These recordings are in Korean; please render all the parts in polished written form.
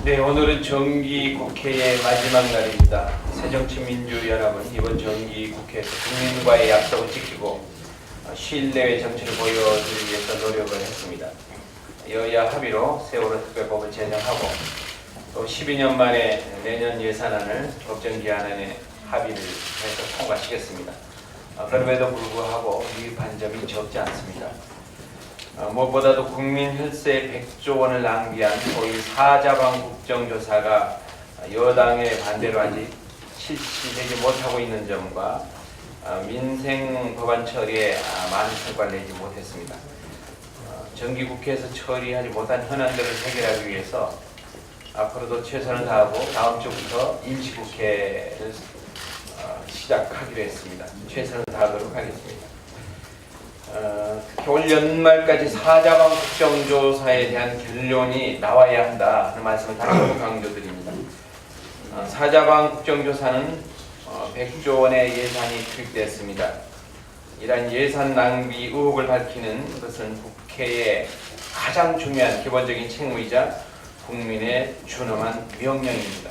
네, 오늘은 정기국회의 마지막 날입니다. 새정치민주연합은 이번 정기국회에서 국민과의 약속을 지키고 신뢰의 정치를 보여주기 위해서 노력을 했습니다. 여야 합의로 세월호 특별법을 제정하고 또 12년 만에 내년 예산안을 법정기한안에 합의를 해서 통과시켰습니다. 그럼에도 불구하고 미흡한 점이 적지 않습니다. 무엇보다도 국민 혈세 100조 원을 낭비한 소위 사자방 국정조사가 여당의 반대로 아직 실시되지 못하고 있는 점과 민생 법안 처리에 많은 성과를 내지 못했습니다. 정기국회에서 처리하지 못한 현안들을 해결하기 위해서 앞으로도 최선을 다하고 다음 주부터 임시국회를 시작하기로 했습니다. 최선을 다하도록 하겠습니다. 특히 올 연말까지 사자방 국정조사에 대한 결론이 나와야 한다 하는 말씀을 다시 한번 강조드립니다. 사자방 국정조사는 100조 원의 예산이 투입됐습니다. 이러한 예산 낭비 의혹을 밝히는 것은 국회의 가장 중요한 기본적인 책무이자 국민의 준엄한 명령입니다.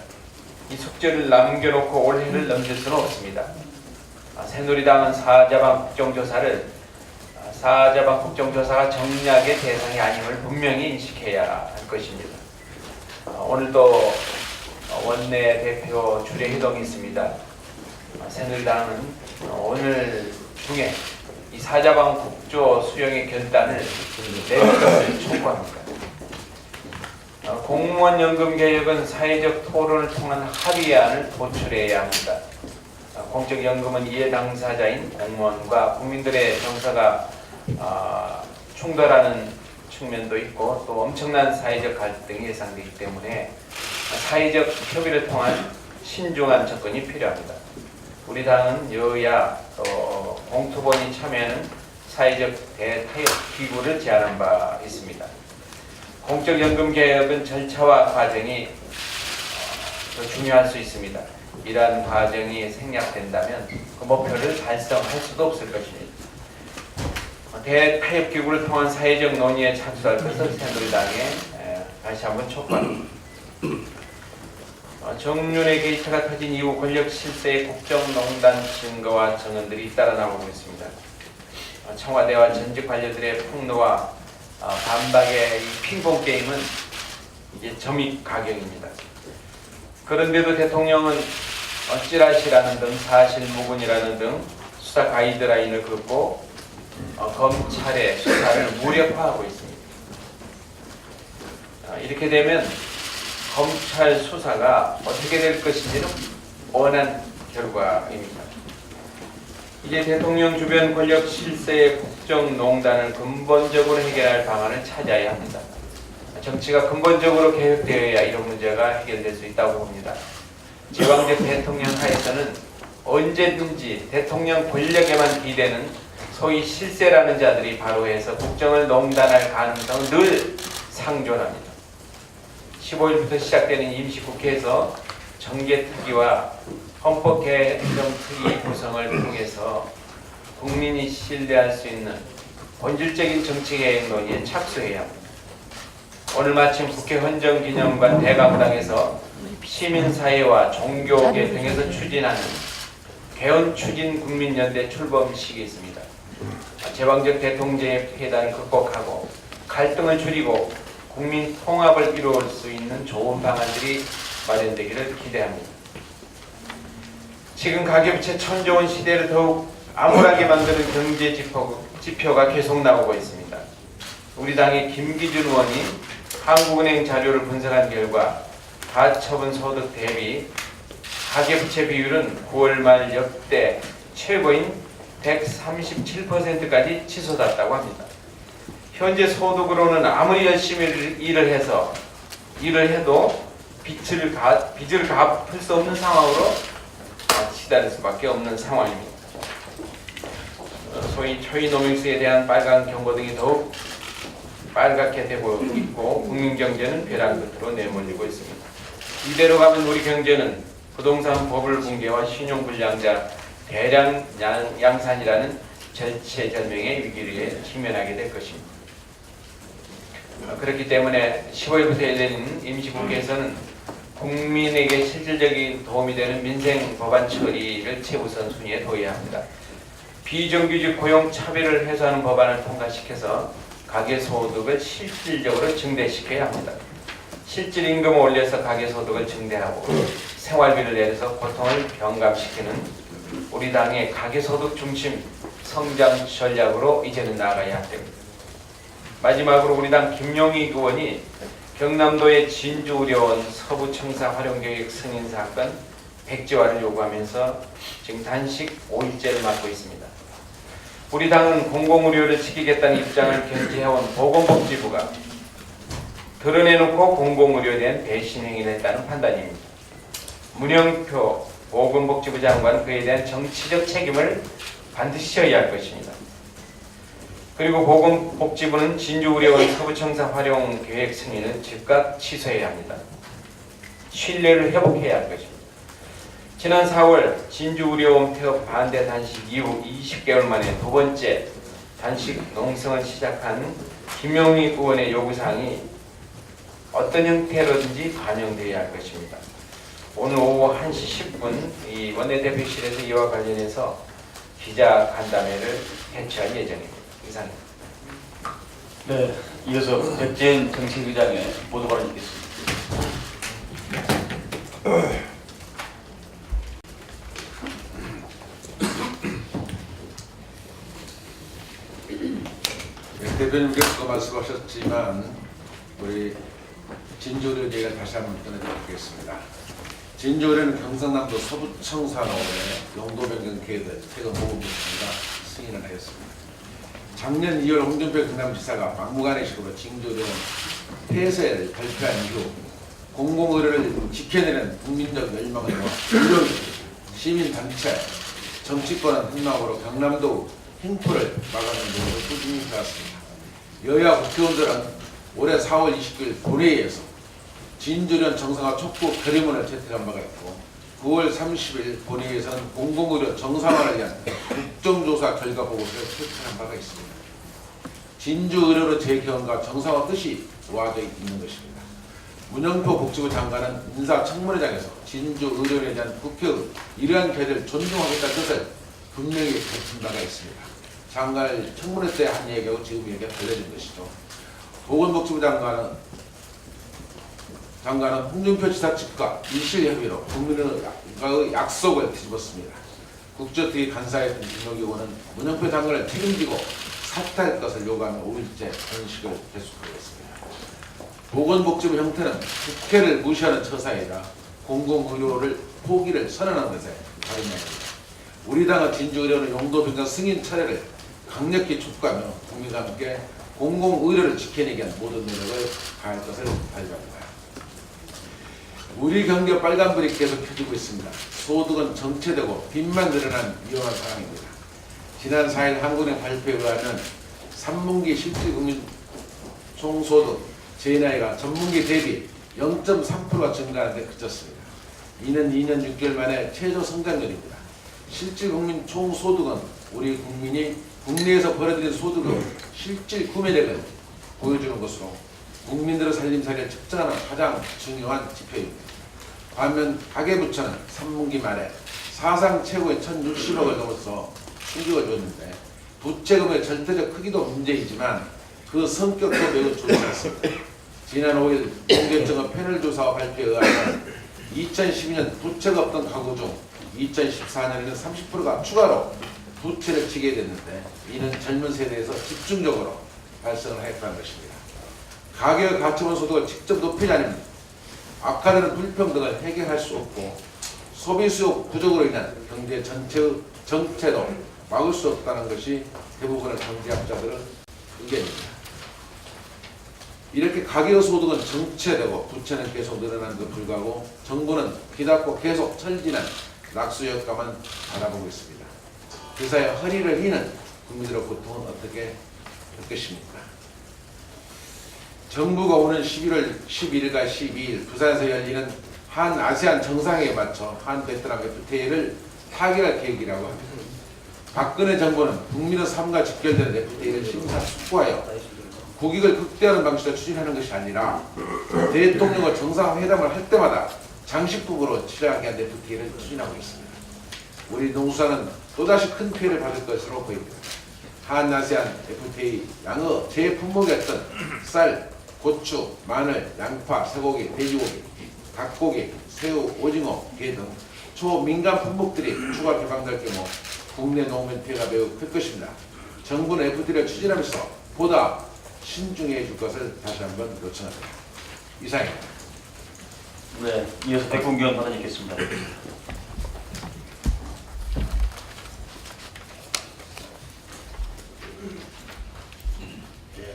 이 숙제를 남겨놓고 올해를 넘길 수는 없습니다. 새누리당은 사자방 국정조사가 정략의 대상이 아님을 분명히 인식해야 할 것입니다. 오늘도 원내 대표 주례회동이 있습니다. 새누리당은 오늘 중에 이 사자방 국조 수용의 결단을 내릴 것을 촉구합니다. 공무원 연금 개혁은 사회적 토론을 통한 합의안을 도출해야 합니다. 공적연금은 이해 당사자인 공무원과 국민들의 정서가 충돌하는 측면도 있고 또 엄청난 사회적 갈등이 예상되기 때문에 사회적 협의를 통한 신중한 접근이 필요합니다. 우리 당은 여야 또 공투본이 참여하는 사회적 대타협 기구를 제안한 바 있습니다. 공적연금 개혁은 절차와 과정이 더 중요할 수 있습니다. 이러한 과정이 생략된다면 그 목표를 달성할 수도 없을 것입니다. 대타협기구를 통한 사회적 논의에 착수할 것을 새누리당에 다시 한번 촉구합니다. 정윤회 게이트가 터진 이후 권력 실세의 국정농단 증거와 증언들이 잇따라 나오고 있습니다. 청와대와 전직 관료들의 폭로와 반박의 이 핑퐁 게임은 이제 점입가경입니다. 그런데도 대통령은 찌라시라는 등 사실무근이라는 등 수사 가이드라인을 긋고 검찰의 수사를 무력화하고 있습니다. 이렇게 되면 검찰 수사가 어떻게 될 것인지는 뻔한 결과입니다. 이제 대통령 주변 권력 실세의 국정농단을 근본적으로 해결할 방안을 찾아야 합니다. 정치가 근본적으로 개혁되어야 이런 문제가 해결될 수 있다고 봅니다. 제왕적 대통령 하에서는 언제든지 대통령 권력에만 기대는 소위 실세라는 자들이 바로해서 국정을 농단할 가능성은 늘 상존합니다. 15일부터 시작되는 임시국회에서 정개특위와 헌법개정특위 구성을 통해서 국민이 신뢰할 수 있는 본질적인 정치개혁 논의에 착수해야 합니다. 오늘 마침 국회 헌정기념관 대강당에서 시민사회와 종교계 등에서 추진하는 개헌추진 국민연대 출범식이 있습니다. 제왕적 대통제의 폐단을 극복하고 갈등을 줄이고 국민 통합을 이루어올 수 있는 좋은 방안들이 마련되기를 기대합니다. 지금 가계부채 천조원 시대를 더욱 암울하게 만드는 경제 지표가 계속 나오고 있습니다. 우리 당의 김기준 의원이 한국은행 자료를 분석한 결과 가처분 소득 대비 가계부채 비율은 9월 말 역대 최고인 137%까지 치솟았다고 합니다. 현재 소득으로는 아무리 열심히 일을 해도 빚을 갚을 수 없는 상황으로 시달릴 수밖에 없는 상황입니다. 소위 초이노믹스에 대한 빨간 경고 등이 더욱 빨갛게 되고 있고 국민 경제는 벼랑 끝으로 내몰리고 있습니다. 이대로 가면 우리 경제는 부동산 버블 붕괴와 신용불량자 대량 양산이라는 절체절명의 위기에 직면하게 될 것입니다. 그렇기 때문에 10월부터 열린 임시국회에서는 국민에게 실질적인 도움이 되는 민생 법안 처리를 최우선 순위에 둬야 합니다. 비정규직 고용 차별을 해소하는 법안을 통과시켜서 가계소득을 실질적으로 증대시켜야 합니다. 실질 임금을 올려서 가계소득을 증대하고 생활비를 내려서 고통을 경감시키는 우리 당의 가계소득 중심 성장 전략으로 이제는 나아가야 됩니다. 마지막으로 우리 당 김용희 의원이 경남도의 진주의료원 서부청사 활용계획 승인 사건 백지화를 요구하면서 지금 단식 5일째를 맞고 있습니다. 우리 당은 공공의료를 지키겠다는 입장을 견지해온 보건복지부가 드러내놓고 공공의료에 대한 배신 행위를 했다는 판단입니다. 문영표 보건복지부 장관 그에 대한 정치적 책임을 반드시 져야 할 것입니다. 그리고 보건복지부는 진주의료원 서부청사 활용 계획 승인을 즉각 취소해야 합니다. 신뢰를 회복해야 할 것입니다. 지난 4월 진주의료원 폐업 반대 단식 이후 20개월 만에 두 번째 단식 농성을 시작한 김용희 의원의 요구사항이 어떤 형태로든지 반영되어야 할 것입니다. 오늘 오후 1시 10분 이 원내대표실에서 이와 관련해서 기자 간담회를 개최할 예정입니다. 이상입니다. 네, 이어서 백재인 정책위장의 보도 발언 있겠습니다. 대표님께서도 말씀하셨지만 우리 진주의료 얘기를 다시 한번 전해드리겠습니다. 진주의료는 경상남도 서부청사로의 용도 변경 계획을 최근 보건복지부가 승인을 하였습니다. 작년 2월 홍준표 경남지사가 막무가내식으로 진주의료원 폐쇄를 발표한 이후 공공의료를 지켜내는 국민적 열망을 모아 의료 시민단체, 정치권은 한마음으로 경남도 횡포를 막아내는 노력을 꾸준히 해왔습니다. 여야 국회의원들은 올해 4월 29일 본회의에서 진주의료원 정상화 촉구 결의문을 채택한 바가 있고 9월 30일 본회의에서는 공공의료 정상화를 위한 국정조사 결과 보고서를 채택한 바가 있습니다. 진주의료로 재개헌과 정상화 뜻이 놓아져 있는 것입니다. 문영표 복지부 장관은 인사청문회장에서 진주의료에 대한 국회의 이러한 결의를 존중하겠다는 뜻을 분명히 밝힌 바가 있습니다. 장관을 청문회 때 한 얘기하고 지금 얘기가 달라진 것이죠. 보건복지부 장관은 홍준표 지사 측과 일실협의로 국민의 약속을 뒤집었습니다. 국조특위 간사였던 김용희 의원은 문영표 장관을 책임지고 사퇴할 것을 요구하며 5일째 단식을 계속하고 있습니다. 보건복지부 형태는 국회를 무시하는 처사이라 공공의료를 포기를 선언한 것에 다름이 아닙니다. 우리 당의 진주의료는 용도 변경 승인 차례를 강력히 촉구하며 국민과 함께 공공의료를 지켜내기 위한 모든 노력을 다할 것을 발표합니다. 우리 경제 빨간불이 계속 켜지고 있습니다. 소득은 정체되고 빚만 늘어난 위험한 상황입니다. 지난 4일 한국은행 발표에 의하면 3분기 실질국민 총소득 제2나이가 전분기 대비 0.3%가 증가하는 데 그쳤습니다. 이는 2년 6개월 만에 최저 성장률입니다. 실질국민 총소득은 우리 국민이 국내에서 벌어들인 소득의 실질 구매력을 보여주는 것으로 국민들의 살림살이를 측정하는 가장 중요한 지표입니다. 반면 가계부채는 3분기 말에 사상 최고의 1,060억을 넘어서 충격을 줬는데 부채금의 절대적 크기도 문제이지만 그 성격도 매우 좋지 않습니다. 지난 5일 통계청의 패널 조사와 발표에 의하면 2012년 부채가 없던 가구 중 2014년에는 30%가 추가로 부채를 지게 됐는데 이는 젊은 세대에서 집중적으로 발생을 하였다는 것입니다. 가계의 가처분 소득을 직접 높이지 않으면 악화되는 불평등을 해결할 수 없고 소비 수요 부족으로 인한 경제 전체의 정체도 막을 수 없다는 것이 대부분의 경제학자들의 의견입니다. 이렇게 가계의 소득은 정체되고 부채는 계속 늘어나는데도 불구하고 정부는 기다고 계속 철진한 낙수 효과만 바라보고 있습니다. 그 사이 허리를 휘는 국민들의 고통은 어떻게 겪으십니까? 정부가 오는 11월 11일과 12일 부산에서 열리는 한 아세안 정상회의에 맞춰 한 베트남 FTA를 타결할 계획이라고 합니다. 박근혜 정부는 국민의 삶과 직결되는 FTA를 심사숙고하여 국익을 극대화하는 방식으로 추진하는 것이 아니라 대통령과 정상회담을 할 때마다 장식국으로 치러하게 한 FTA를 추진하고 있습니다. 우리 농수산은 또다시 큰 피해를 받을 것으로 보입니다. 한아세안 FTA 양의 제품목이었던 쌀, 고추, 마늘, 양파, 쇠고기, 돼지고기, 닭고기, 새우, 오징어, 게 등 초민감 품목들이 추가 개방될 경우 국내 농민 피해가 매우 클 것입니다. 정부는 FTA를 추진하면서 보다 신중해 줄 것을 다시 한번 요청합니다. 이상입니다. 네, 이어서 백봉규 의원 발언 있겠습니다.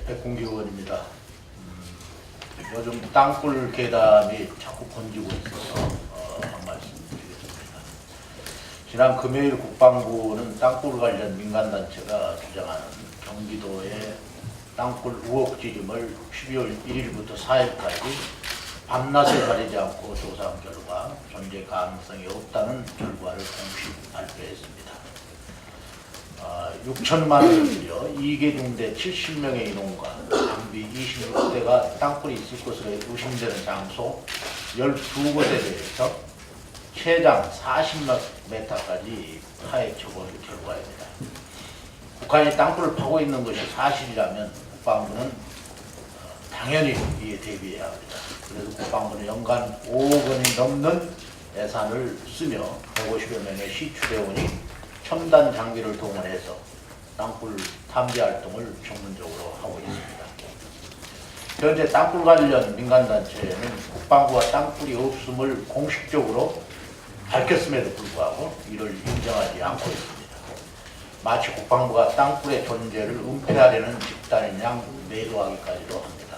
백공기 의원입니다. 요즘 땅굴 계담이 자꾸 번지고 있어서 한 말씀 드리겠습니다. 지난 금요일 국방부는 땅굴 관련 민간단체가 주장하는 경기도의 땅굴 의혹 지점을 12월 1일부터 4일까지 밤낮을 가리지 않고 조사한 결과 존재 가능성이 없다는 결과를 공식 발표했습니다. 6천만 원을 들여 2개 중대 70명의 인원과 장비 26대가 땅굴이 있을 것으로 의심되는 장소 12곳에 대해서 최장 40m까지 파헤 처분 결과입니다. 북한이 땅굴을 파고 있는 것이 사실이라면 국방부는 당연히 이에 대비해야 합니다. 그래서 국방부는 연간 5억 원이 넘는 예산을 쓰며 150여 명의 시추대원이 첨단 장비를 동원해서 땅굴 탐지 활동을 전문적으로 하고 있습니다. 현재 땅굴 관련 민간단체는 국방부가 땅굴이 없음을 공식적으로 밝혔음에도 불구하고 이를 인정하지 않고 있습니다. 마치 국방부가 땅굴의 존재를 은폐하려는 집단인 양 매도하기까지도 합니다.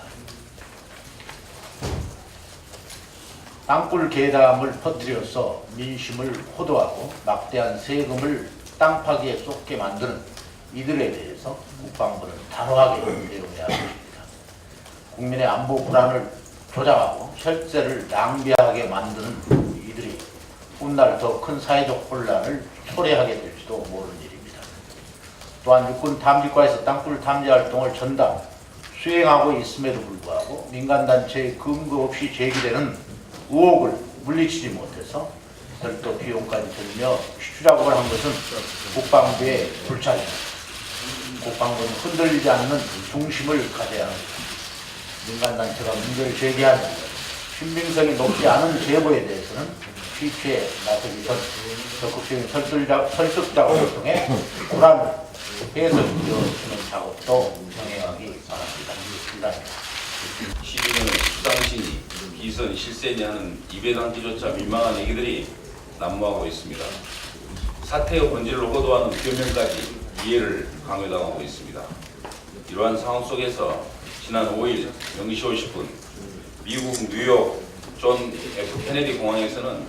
땅굴 계담을 퍼뜨려서 민심을 호도하고 막대한 세금을 땅 파기에 쏟게 만드는 이들에 대해서 국방부는 단호하게 대응해야 합니다. 국민의 안보 불안을 조장하고 혈세를 낭비하게 만드는 이들이 훗날 더 큰 사회적 혼란을 초래하게 될지도 모르는 일입니다. 또한 육군 탐지과에서 땅굴 탐지 활동을 전담 수행하고 있음에도 불구하고 민간단체의 근거 없이 제기되는 의혹을 물리치지 못해서 별도 비용까지 들며 추작업을 한 것은 국방부의 불찰입니다. 국방부는 흔들리지 않는 중심을 가져야 합니다. 민간단체가 문제를 제기하는 신빙성이 높지 않은 제보에 대해서는 취재에 나서기 전 적극적인 설득 작업을 통해 불안을 해소시켜주는 작업도 병행하기 바랍니다. 이상입니다. 시민은 수당신이 비선 실세니 하는 입에담기조차 민망한 얘기들이 난무하고 있습니다. 사태의 본질을 호도하는 표명까지 이해를 강요당하고 있습니다. 이러한 상황 속에서 지난 5일 0시 50분 미국 뉴욕 존 F 케네디 공항에서는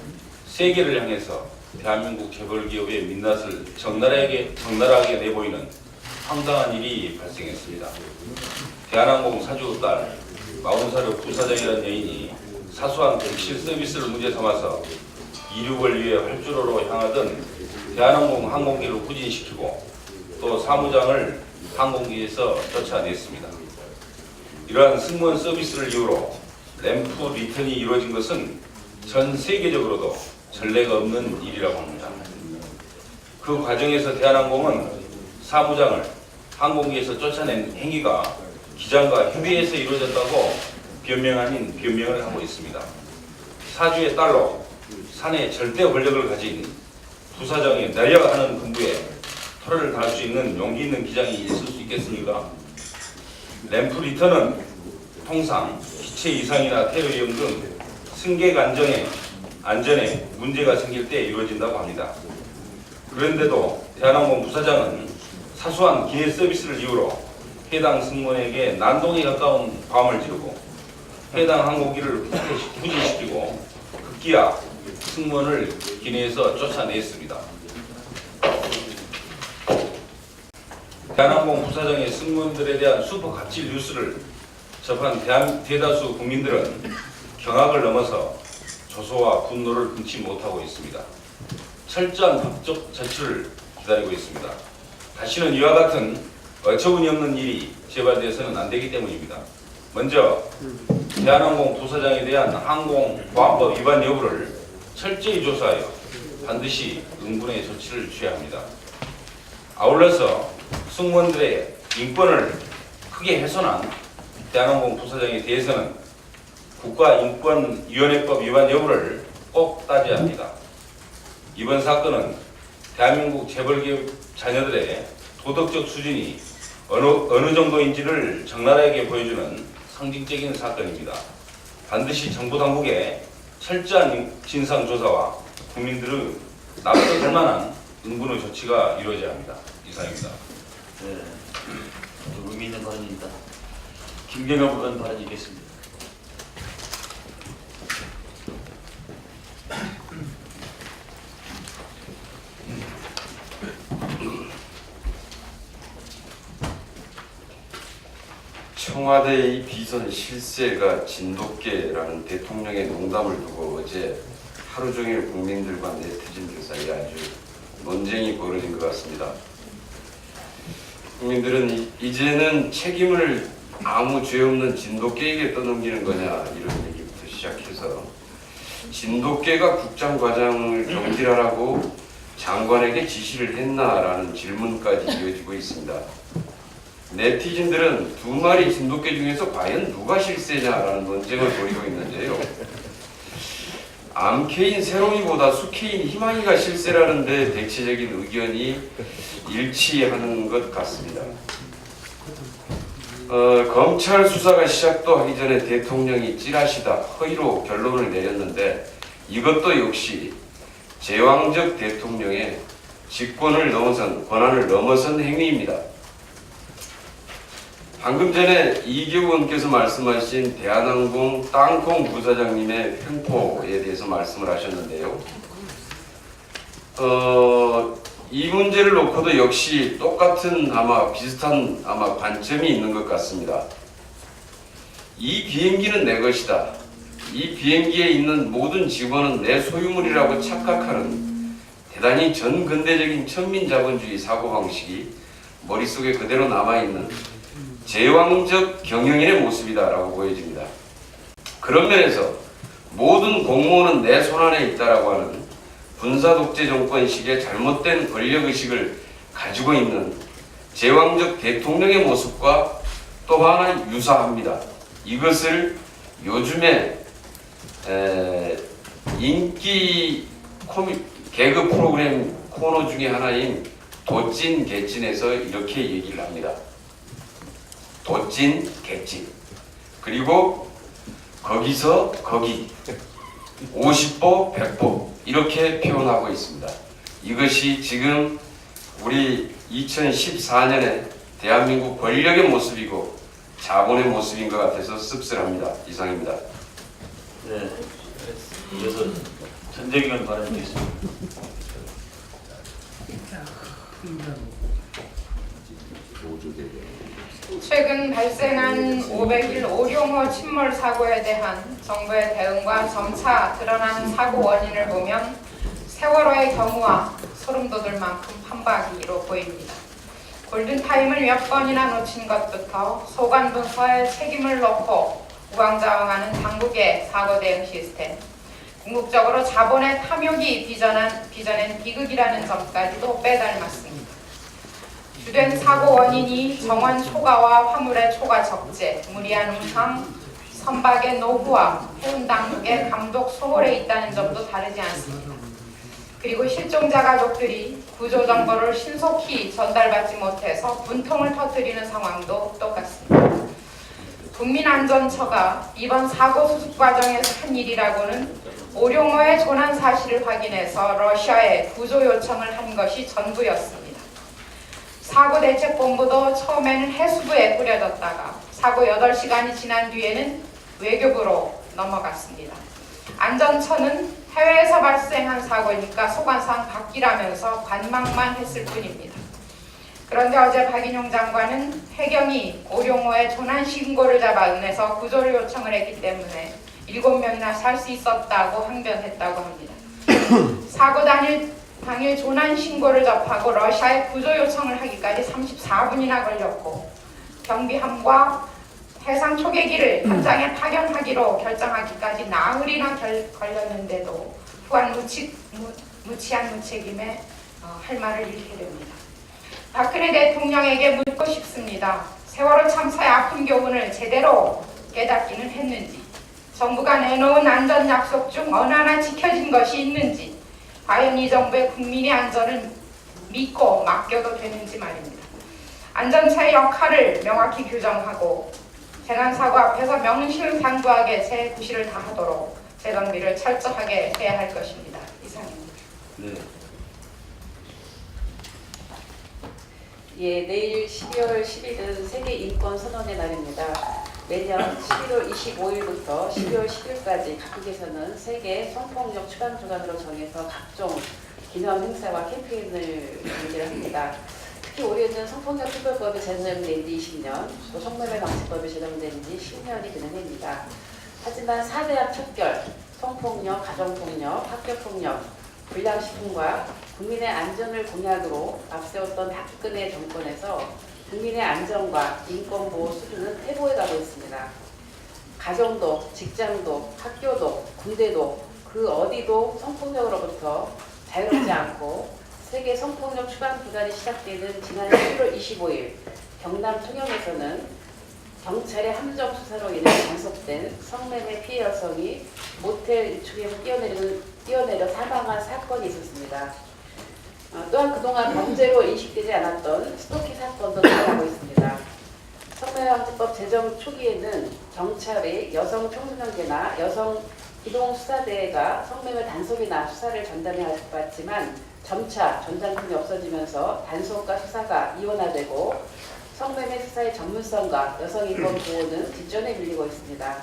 세계를 향해서 대한민국 재벌기업의 민낯을 적나라하게 내보이는 황당한 일이 발생했습니다. 대한항공 사주 딸 40살의 부사장이라는 여인이 사소한 백신 서비스를 문제 삼아서 이륙을 위해 활주로로 향하던 대한항공 항공기를 후진시키고 또 사무장을 항공기에서 쫓아냈습니다. 이러한 승무원 서비스를 이유로 램프 리턴이 이루어진 것은 전 세계적으로도 전례가 없는 일이라고 합니다. 그 과정에서 대한항공은 사무장을 항공기에서 쫓아낸 행위가 기장과 협의해서 이루어졌다고 변명 아닌 변명을 하고 있습니다. 사주의 딸로 산의 절대 권력을 가진 부사장이 내려가는 근부에 털을 달 수 있는 용기 있는 기장이 있을 수 있겠습니까? 램프 리턴은 통상 기체 이상이나 테러 위험 등 승객 안전에 문제가 생길 때 이루어진다고 합니다. 그런데도 대한항공 부사장은 사소한 기내 서비스를 이유로 해당 승무원에게 난동에 가까운 밤을 지르고 해당 항공기를 후진시키고 급기야 승무원을 기내에서 쫓아냈습니다. 대한항공 부사장의 승무원들에 대한 슈퍼 갑질 뉴스를 접한 대다수 국민들은 경악을 넘어서 조소와 분노를 금치 못하고 있습니다. 철저한 법적 조치를 기다리고 있습니다. 다시는 이와 같은 어처구니없는 일이 재발되어서는 안 되기 때문입니다. 먼저 대한항공 부사장에 대한 항공보안법 위반 여부를 철저히 조사하여 반드시 응분의 조치를 취해야 합니다. 아울러서 승무원들의 인권을 크게 훼손한 대한항공 부사장에 대해서는 국가인권위원회법 위반 여부를 꼭 따져야 합니다. 이번 사건은 대한민국 재벌기업 자녀들의 도덕적 수준이 어느 정도인지를 적나라하게 보여주는 상징적인 사건입니다. 반드시 정부 당국의 철저한 진상조사와 국민들의 납득할 만한 응분의 조치가 이루어져야 합니다. 이상입니다. 네, 아주 의미 있는 발언입니다. 김경엽 의원 발언이 있겠습니다. 청와대의 비선 실세가 진돗개라는 대통령의 농담을 두고 어제 하루 종일 국민들과 네티즌들 사이에 아주 논쟁이 벌어진 것 같습니다. 국민들은 이제는 책임을 아무 죄 없는 진돗개에게 떠넘기는 거냐 이런 얘기부터 시작해서 진돗개가 국장과장을 경질하라고 장관에게 지시를 했나라는 질문까지 이어지고 있습니다. 네티즌들은 두 마리 진돗개 중에서 과연 누가 실세냐라는 논쟁을 벌이고 있는데요. 암캐인 세롱이보다 수캐인 희망이가 실세라는데 대체적인 의견이 일치하는 것 같습니다. 검찰 수사가 시작도 하기 전에 대통령이 찌라시다 허위로 결론을 내렸는데 이것도 역시 제왕적 대통령의 직권을 넘어선 권한을 넘어선 행위입니다. 방금 전에 이규 의원께서 말씀하신 대한항공 땅콩 부사장님의 횡포에 대해서 말씀을 하셨는데요. 이 문제를 놓고도 역시 똑같은 비슷한 관점이 있는 것 같습니다. 이 비행기는 내 것이다. 이 비행기에 있는 모든 직원은 내 소유물이라고 착각하는 대단히 전근대적인 천민자본주의 사고방식이 머릿속에 그대로 남아있는 제왕적 경영인의 모습이다라고 보여집니다. 그런 면에서 모든 공무원은 내 손안에 있다라고 하는 군사독재 정권식의 잘못된 권력의식을 가지고 있는 제왕적 대통령의 모습과 또 하나 유사합니다. 이것을 요즘에 인기 개그 프로그램 코너 중에 하나인 도찐 개찐에서 이렇게 얘기를 합니다. 도찐 개찐 그리고 거기서 거기 50보 100보 이렇게 표현하고 있습니다. 이것이 지금 우리 2014년에 대한민국 권력의 모습이고 자본의 모습인 것 같아서 씁쓸합니다. 이상입니다. 네, 이어서 전재규 발언이 있겠습니다. 최근 발생한 500일 오룡호 침몰 사고에 대한 정부의 대응과 점차 드러나는 사고 원인을 보면 세월호의 경우와 소름 돋을 만큼 판박이로 보입니다. 골든타임을 몇 번이나 놓친 것부터 소관 분서에 책임을 놓고 우왕좌왕하는 당국의 사고 대응 시스템, 궁극적으로 자본의 탐욕이 빚어낸 비극이라는 점까지도 빼닮았습니다. 주된 사고 원인이 정원 초과와 화물의 초과 적재, 무리한 운항, 선박의 노후와 해운 당국의 감독 소홀에 있다는 점도 다르지 않습니다. 그리고 실종자 가족들이 구조 정보를 신속히 전달받지 못해서 분통을 터뜨리는 상황도 똑같습니다. 국민안전처가 이번 사고 수습 과정에서 한 일이라고는 오룡호의 조난 사실을 확인해서 러시아에 구조 요청을 한 것이 전부였습니다. 사고대책본부도 처음에는 해수부에 꾸려졌다가 사고 8시간이 지난 뒤에는 외교부로 넘어갔습니다. 안전처는 해외에서 발생한 사고니까 소관상 바뀌라면서 관망만 했을 뿐입니다. 그런데 어제 박인용 장관은 해경이 오룡호의 조난 신고를 잡아 은해서 구조를 요청을 했기 때문에 7명이나 살 수 있었다고 항변했다고 합니다. 사고 당일 당일 조난 신고를 접하고 러시아에 구조 요청을 하기까지 34분이나 걸렸고 경비함과 해상 초계기를 현장에 파견하기로 결정하기까지 나흘이나 걸렸는데도 후한 무치한 무책임에 할 말을 잃게 됩니다. 박근혜 대통령에게 묻고 싶습니다. 세월호 참사의 아픈 교훈을 제대로 깨닫기는 했는지, 정부가 내놓은 안전 약속 중 어느 하나 지켜진 것이 있는지, 과연 이 정부의 국민의 안전을 믿고 맡겨도 되는지 말입니다. 안전차의 역할을 명확히 규정하고 재난사고 앞에서 명실상부하게 제 구실을 다하도록 재정비를 철저하게 해야 할 것입니다. 이상입니다. 네. 예, 내일 12월 10일은 세계 인권 선언의 날입니다. 매년 11월 25일부터 12월 10일까지 각국에서는 세계 성폭력 추방 주간으로 정해서 각종 기념 행사와 캠페인을 준비합니다. 특히 올해는 성폭력 처벌법이 제정된 지 20년, 또 성매매 방지법이 제정된 지 10년이 되는 해입니다. 하지만 4대학 척결, 성폭력, 가정폭력, 학교폭력, 불량식품과 국민의 안전을 공약으로 앞세웠던 박근혜 정권에서 국민의 안전과 인권보호 수준은 퇴보해가고 있습니다. 가정도, 직장도, 학교도, 군대도 그 어디도 성폭력으로부터 자유롭지 않고 세계 성폭력 추방 기간이 시작되는 지난 11월 25일 경남 통영에서는 경찰의 함정 수사로 인해 단속된 성매매 피해 여성이 모텔 2층에서 뛰어내려 사망한 사건이 있었습니다. 또한 그동안 범죄로 인식되지 않았던 스토킹 사건도 늘어나고 있습니다. 성매매방지법 제정 초기에는 경찰의 여성 청소년대나 여성 기동수사대가 성매매 단속이나 수사를 전담해 왔지만 점차 전담팀이 없어지면서 단속과 수사가 이원화되고 성매매 수사의 전문성과 여성인권 보호는 뒷전에 밀리고 있습니다.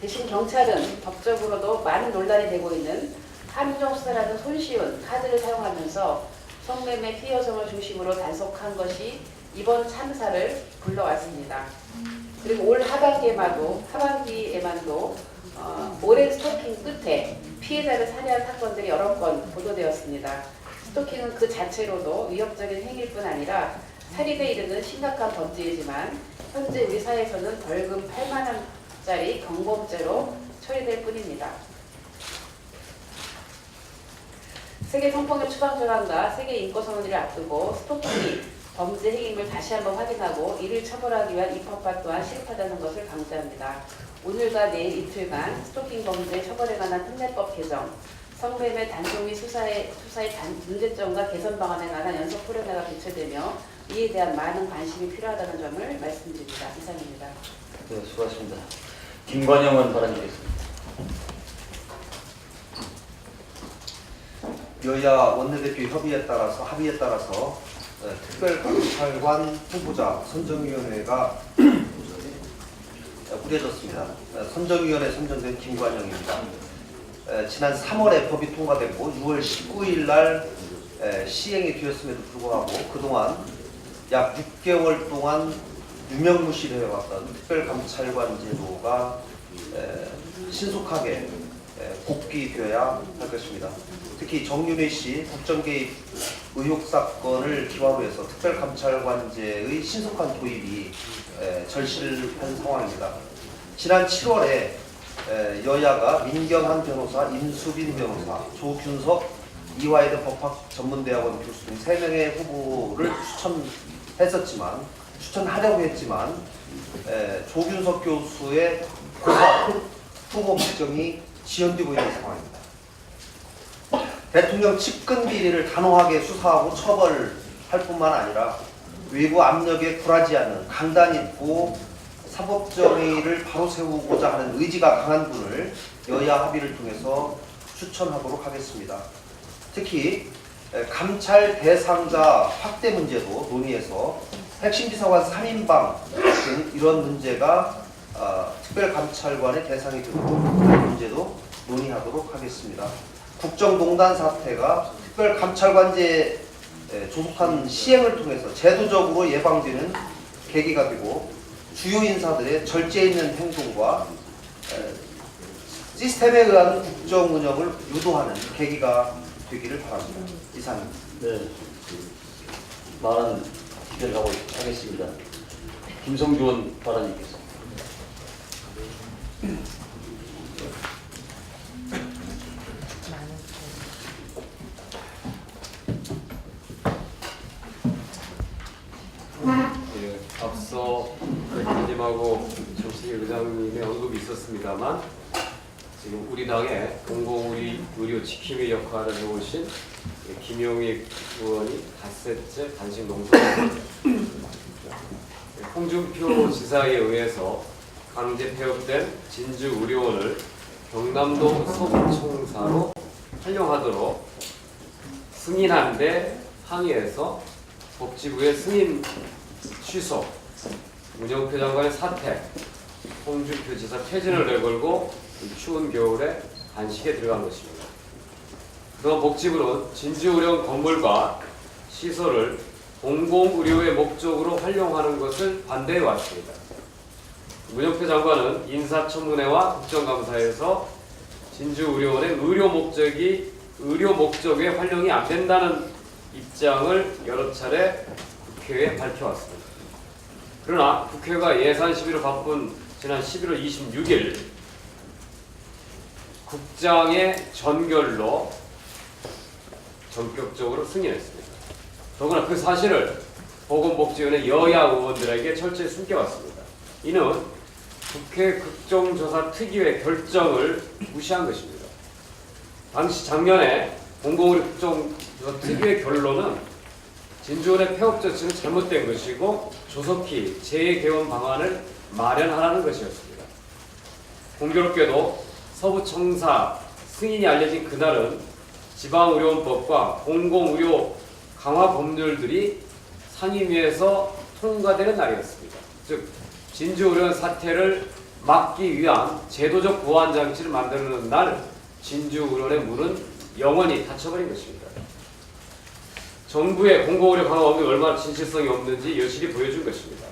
대신 경찰은 법적으로도 많은 논란이 되고 있는 함정 수사라는 손쉬운 카드를 사용하면서 성매매 피해 여성을 중심으로 단속한 것이 이번 참사를 불러왔습니다. 그리고 올 하반기에만도 오랜 스토킹 끝에 피해자를 살해한 사건들이 여러 건 보도되었습니다. 스토킹은 그 자체로도 위협적인 행위일 뿐 아니라 살인에 이르는 심각한 범죄이지만 현재 우리 사회에서는 벌금 8만 원짜리 경범죄로 처리될 뿐입니다. 세계 성폭력 추방 조항과 세계 인권 선언을 앞두고 스토킹이 범죄 행위임을 다시 한번 확인하고 이를 처벌하기 위한 입법화 또한 시급하다는 것을 강조합니다. 오늘과 내일 이틀간 스토킹 범죄 처벌에 관한 특례법 개정, 성매매 단속 및 수사의 문제점과 개선 방안에 관한 연속 토론회가 개최되며 이에 대한 많은 관심이 필요하다는 점을 말씀드립니다. 이상입니다. 네, 수고하셨습니다. 김관영은 발언드리겠습니다. 여야 원내대표 합의에 따라서 특별감찰관 후보자 선정위원회가 꾸려졌습니다. 선정위원회 선정된 김관영입니다. 지난 3월에 법이 통과됐고 6월 19일 날 시행이 되었음에도 불구하고 그동안 약 6개월 동안 유명무실해왔던 특별감찰관 제도가 신속하게 복귀되어야 할 것입니다. 특히 정윤회 씨 국정개입 의혹 사건을 기반으로 해서 특별감찰관제의 신속한 도입이 절실한 상황입니다. 지난 7월에 여야가 민경한 변호사, 임수빈 변호사, 조균석, 이화여대 법학전문대학원 교수 등 3명의 후보를 추천하려고 했지만 조균석 교수의 고사 후보 결정이 지연되고 있는 상황입니다. 대통령 측근 비리를 단호하게 수사하고 처벌할 뿐만 아니라 외부 압력에 굴하지 않는 강단 있고 사법정의를 바로 세우고자 하는 의지가 강한 분을 여야 합의를 통해서 추천하도록 하겠습니다. 특히 감찰 대상자 확대 문제도 논의해서 핵심비서관 3인방 등 이런 문제가 특별감찰관의 대상이 되도록 문제도 논의하도록 하겠습니다. 국정농단 사태가 특별감찰관제 조속한 시행을 통해서 제도적으로 예방되는 계기가 되고 주요 인사들의 절제 있는 행동과 시스템에 의한 국정 운영을 유도하는 계기가 되기를 바랍니다. 이상입니다. 네, 많은 기대를 하고 하겠습니다. 김성주원 발언님께서. 예, 앞서 의원님하고 정치계 의장님의 언급이 있었습니다만 지금 우리 당의 공공의료 지킴이 역할을 해오신 김용익 의원이 닷새째 단식 농성입니다. 홍준표 지사에 의해서 강제 폐업된 진주의료원을 경남도 서부청사로 활용하도록 승인한 데 항의해서 복지부의 승인 취소, 문영표 장관의 사퇴, 홍준표 지사 퇴진을 내걸고 추운 겨울에 단식에 들어간 것입니다. 그동안 복지부는 진주의료원 건물과 시설을 공공의료의 목적으로 활용하는 것을 반대해 왔습니다. 문영표 장관은 인사청문회와 국정감사에서 진주의료원의 의료 목적에 활용이 안 된다는 입장을 여러 차례 국회에 밝혀왔습니다. 그러나 국회가 예산 시비로 바쁜 지난 11월 26일 국장의 전결로 전격적으로 승인했습니다. 더구나 그 사실을 보건복지위원회 여야 의원들에게 철저히 숨겨왔습니다. 이는 국회 국정조사 특위의 결정을 무시한 것입니다. 당시 작년에 공공의료 국정조사 특위의 결론은 진주원의 폐업 조치는 잘못된 것이고 조속히 재개원 방안을 마련하라는 것이었습니다. 공교롭게도 서부청사 승인이 알려진 그날은 지방의료원법과 공공의료 강화 법률들이 상임위에서 통과되는 날이었습니다. 즉 진주의료원 사태를 막기 위한 제도적 보완 장치를 만드는 날 진주의료원의 문은 영원히 닫혀버린 것입니다. 정부의 공공의료 강화 법이 얼마나 진실성이 없는지 여실히 보여준 것입니다.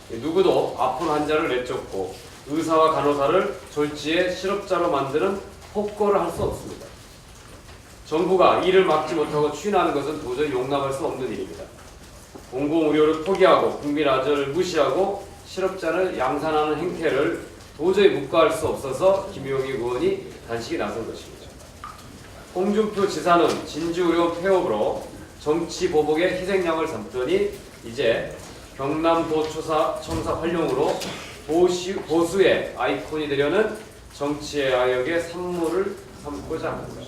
누구도 아픈 환자를 내쫓고 의사와 간호사를 졸지에 실업자로 만드는 폭거를 할 수 없습니다. 정부가 이를 막지 못하고 추인하는 것은 도저히 용납할 수 없는 일입니다. 공공의료를 포기하고 국민 안전을 무시하고 실업자를 양산하는 행태를 도저히 묵과할 수 없어서 김용익 의원이 단식에 나선 것입니다. 홍준표 지사는 진주의료원 폐업으로 정치 보복의 희생양을 삼더니 이제 경남도청사 활용으로 보수의 아이콘이 되려는 정치의 아역의 산물을 삼고자 합니다.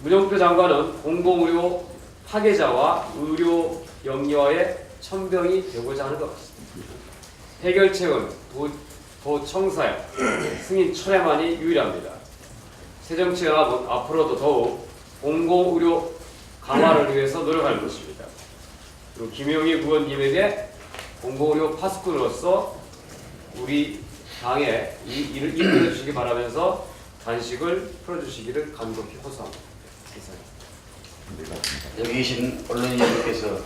문영표 장관은 공공의료 파괴자와 의료 영리화의 천병이 되고자 하는 것 같습니다. 해결책은 도청사의 승인 철회만이 유일합니다. 새정치연합은 앞으로도 더욱 공공의료 강화를 위해서 노력할 것입니다. 그리고 김용익 의원님에게 공공의료 파수꾼으로서 우리 당에 이 일을 이끌어 주시기 바라면서 단식을 풀어주시기를 간곡히 호소합니다. 여기 계신 언론인들께서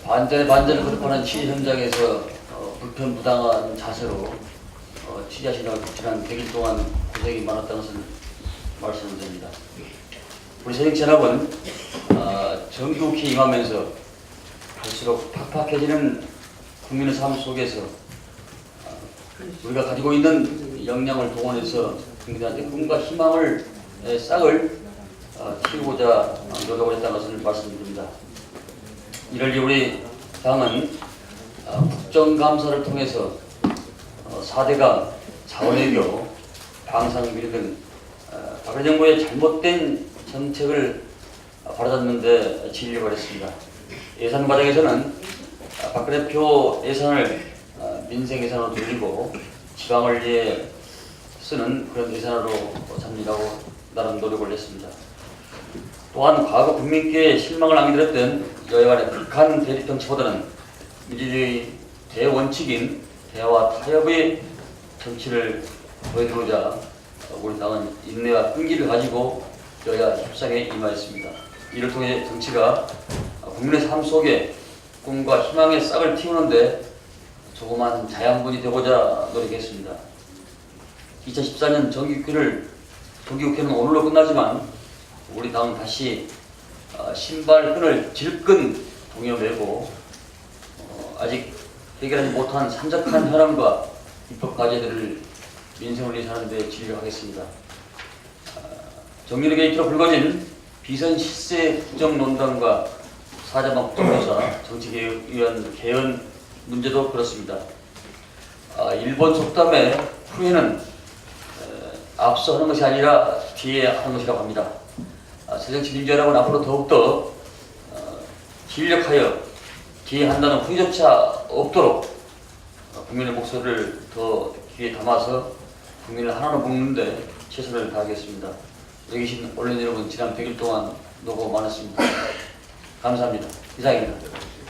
반전을 거듭하는 취재 현장에서 불편부당한 자세로 취재하시느라 지난 100일 동안 고생이 많았다는 것을 말씀드립니다. 우리 새정치연합은 정기국회에 임하면서 갈수록 팍팍해지는 국민의 삶 속에서 우리가 가지고 있는 역량을 동원해서 국민들한테 꿈과 희망을 싹을 틔우고자 노력을 했다는 것을 말씀드립니다. 이를 위해 우리 당은 국정감사를 통해서 4대강, 자원외교, 방산비리 등 박근혜 정부의 잘못된 정책을 바로잡는 데 진력을 했습니다. 예산 과정에서는 박근혜 표 예산을 민생 예산으로 돌리고 지방을 위해 쓰는 그런 예산으로 잡느라고 나름 노력을 했습니다. 또한 과거 국민께 실망을 안겨드렸던 여야 간의 극한 대립 정치보다는 민주주의 대원칙인 대화와 타협의 정치를 보여주고자 우리 당은 인내와 끈기를 가지고 여야 협상에 임하였습니다. 이를 통해 정치가 국민의 삶 속에 꿈과 희망의 싹을 틔우는데 조그만 자양분이 되고자 노력했습니다. 2014년 정기국회는 오늘로 끝나지만 우리 당은 다시 신발끈을 질끈 동여매고 아직 해결하지 못한 산적한 현안과 입법 과제들을 민생을 위해 사는 데 진력하겠습니다. 정밀 게이트로 불거진 비선 실세 국정농단과 사자방 국정조사 정치개혁위원 개헌 문제도 그렇습니다. 일본 속담의 후회는 앞서 하는 것이 아니라 뒤에 하는 것이라고 합니다. 새정 책임자 여러분 앞으로 더욱더 진력하여 뒤에 한다는 후회조차 없도록 국민의 목소리를 더 귀에 담아서 국민을 하나로 묶는데 최선을 다하겠습니다. 여기 계신 언론 여러분 지난 100일 동안 노고 많았습니다. 감사합니다. 이상입니다.